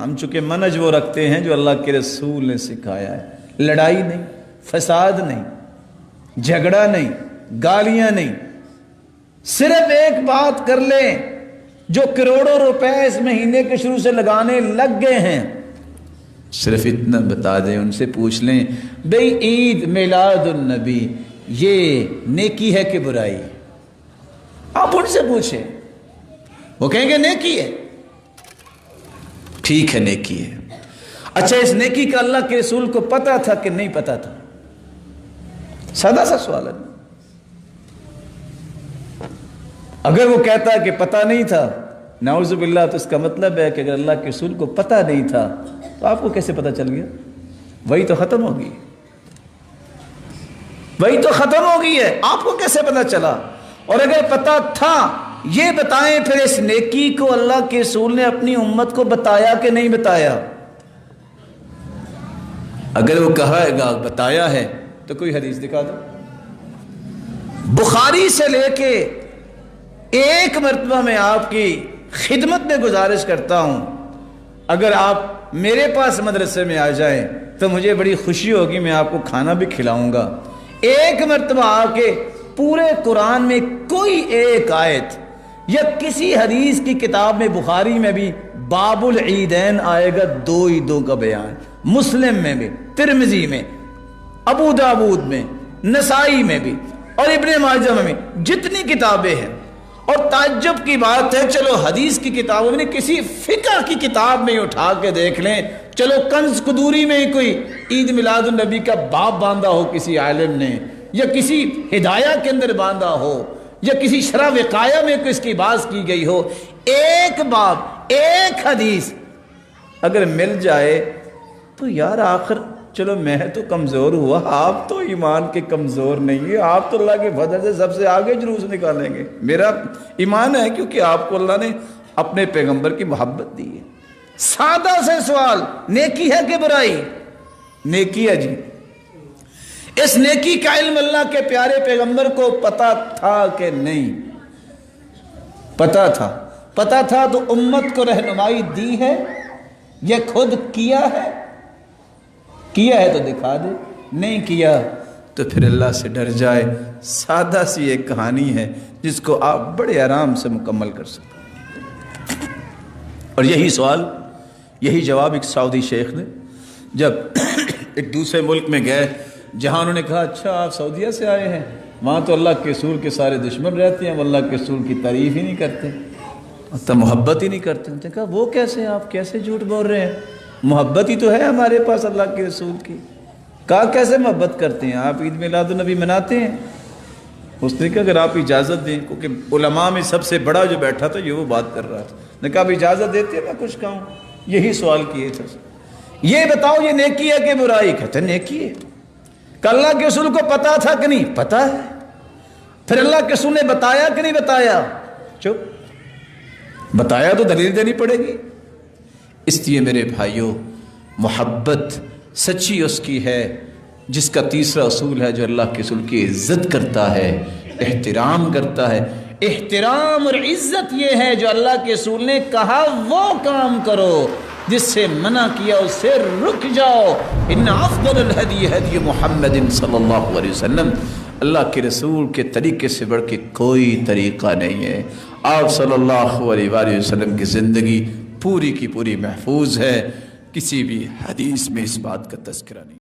ہم چونکہ منج وہ رکھتے ہیں جو اللہ کے رسول نے سکھایا ہے، لڑائی نہیں، فساد نہیں، جھگڑا نہیں، گالیاں نہیں، صرف ایک بات کر لیں، جو کروڑوں روپے اس مہینے کے شروع سے لگانے لگ گئے ہیں، صرف اتنا بتا دیں، ان سے پوچھ لیں بھئی عید میلاد النبی یہ نیکی ہے کہ برائی؟ آپ ان سے پوچھیں، وہ کہیں گے نیکی ہے۔ ٹھیک ہے، نیکی ہے۔ اچھا، اس نیکی کا اللہ کے رسول کو پتا تھا کہ نہیں پتا تھا؟ سادہ سا سوال ہے۔ اگر وہ کہتا ہے کہ پتا نہیں تھا، نعوذ باللہ، تو اس کا مطلب ہے کہ اگر اللہ کے رسول کو پتا نہیں تھا تو آپ کو کیسے پتا چل گیا؟ وہی تو ختم ہوگی، وہی تو ختم ہو گئی ہے، آپ کو کیسے پتا چلا؟ اور اگر پتا تھا، یہ بتائیں پھر اس نیکی کو اللہ کے رسول نے اپنی امت کو بتایا کہ نہیں بتایا؟ اگر وہ کہے گا بتایا ہے تو کوئی حدیث دکھا دو۔ بخاری سے لے کے ایک مرتبہ میں آپ کی خدمت میں گزارش کرتا ہوں، اگر آپ میرے پاس مدرسے میں آ جائیں تو مجھے بڑی خوشی ہوگی، میں آپ کو کھانا بھی کھلاؤں گا۔ ایک مرتبہ آ کے پورے قرآن میں کوئی ایک آیت یا کسی حدیث کی کتاب میں، بخاری میں بھی باب العیدین آئے گا، دو عیدوں کا بیان، مسلم میں بھی، ترمذی میں، ابو داود میں، نسائی میں بھی، اور ابن ماجہ میں بھی، جتنی کتابیں ہیں۔ اور تعجب کی بات ہے، چلو حدیث کی کتابوں میں، کسی فقہ کی کتاب میں اٹھا کے دیکھ لیں، چلو کنز قدوری میں کوئی عید میلاد النبی کا باب باندھا ہو کسی عالم نے، یا کسی ہدایہ کے اندر باندھا ہو، یا کسی شرح وقایہ میں کوئی اس کی بات کی گئی ہو، ایک باب، ایک حدیث اگر مل جائے تو یار آخر چلو میں تو کمزور ہوا، آپ تو ایمان کے کمزور نہیں ہے، آپ تو اللہ کے فضل سے سب سے آگے جلوس نکالیں گے۔ میرا ایمان ہے کیونکہ آپ کو اللہ نے اپنے پیغمبر کی محبت دی ہے۔ سادہ سے سوال، نیکی ہے کہ برائی؟ نیکی ہے جی۔ اس نیکی کا علم اللہ کے پیارے پیغمبر کو پتا تھا کہ نہیں؟ پتا تھا۔ پتا تھا تو امت کو رہنمائی دی ہے یا خود کیا ہے؟ کیا ہے تو دکھا دے، نہیں کیا تو پھر اللہ سے ڈر جائے۔ سادہ سی ایک کہانی ہے جس کو آپ بڑے آرام سے مکمل کر سکتے ہیں۔ اور یہی سوال، یہی جواب ایک سعودی شیخ نے جب ایک دوسرے ملک میں گئے، جہاں انہوں نے کہا اچھا آپ سعودیہ سے آئے ہیں، وہاں تو اللہ کے رسول کے سارے دشمن رہتے ہیں، وہ اللہ کے رسول کی تعریف ہی نہیں کرتے، تو محبت ہی نہیں کرتے۔ انہوں نے کہا وہ کیسے، آپ کیسے جھوٹ بول رہے ہیں؟ محبت ہی تو ہے ہمارے پاس اللہ کے رسول کی۔ کہا کیسے محبت کرتے ہیں آپ؟ عید میلاد النبی مناتے ہیں؟ اس نے کہا اگر آپ اجازت دیں، کیونکہ علماء میں سب سے بڑا جو بیٹھا تھا یہ وہ بات کر رہا تھا، نے کہا اب اجازت دیتے میں کچھ کہوں؟ یہی سوال کیے تھے، یہ بتاؤ یہ نیکی ہے کہ برائی؟ کہتے ہیں نیکی ہے۔ کہ اللہ کے رسول کو پتا تھا کہ نہیں؟ پتا ہے۔ پھر اللہ کے رسول نے بتایا کہ نہیں بتایا؟ چپ، بتایا تو دلیل دینی پڑے گی۔ اس لیے میرے بھائیوں، محبت سچی اس کی ہے جس کا تیسرا اصول ہے جو اللہ کے رسول کی عزت کرتا ہے، احترام کرتا ہے۔ احترام اور عزت یہ ہے جو اللہ کے رسول نے کہا وہ کام کرو، جس سے منع کیا اس سے رک جاؤ۔ ان افضل الہدی ہدی محمد صلی اللہ علیہ وسلم، اللہ کے رسول کے طریقے سے بڑھ کے کوئی طریقہ نہیں ہے۔ آپ صلی اللہ علیہ وآلہ وسلم کی زندگی پوری کی پوری محفوظ ہے، کسی بھی حدیث میں اس بات کا تذکرہ نہیں۔